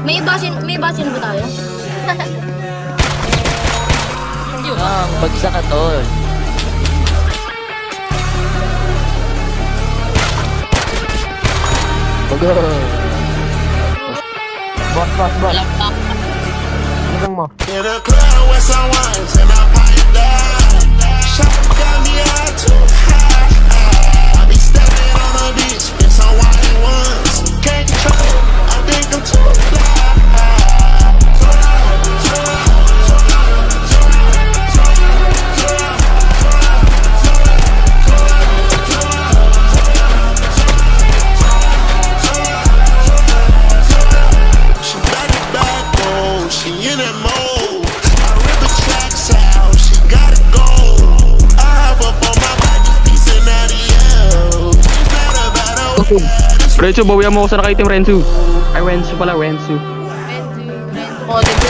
May basin ba tayo? Bagsak ka, tol. Boss. Ano mo? Renzo, bawian mo ako sa nakaitim, Renzo. Ay, Renzo pala, Renzo.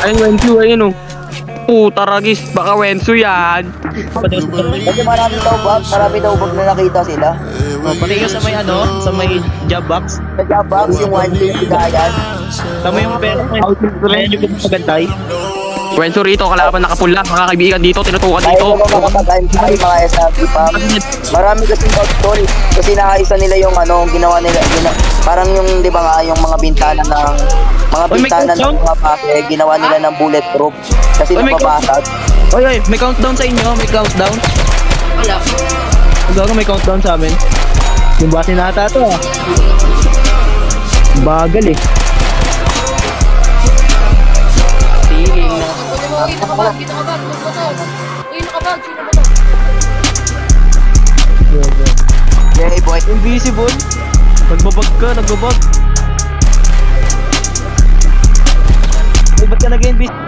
Ayun, Renzo, ayun o. Puta ragis, baka Renzo yan. Kasi marami daw bag na nakita sila. Pati ka sa may sa may job box. Sa job box, yung 1K yung bigayan. Tama yung pera mo. Ayan yung pagkagantay. Renzo rito, kalaban nakapula. Mga kaibigan dito, tinutukan dito. Ayaw mo makapag-antay, mga SRP pa. Marami kasing backstory. Kasi nakaisa nila yung ginawa nila. Parang yung, di ba nga, yung mga bintana ng mga pake, ginawa nila ng bulletproof. Kasi napabasag. Oy, may countdown sa inyo, may countdown. Wala. Gago, may countdown sa amin. Yung basin nata to ah. Bagal eh. Uy, nakabag. Uy, nakabag. Sino ba to? Yeah, boy. Invisible. Nagbabag ka, nagbabag. Ay, ba't ka nag-invisible?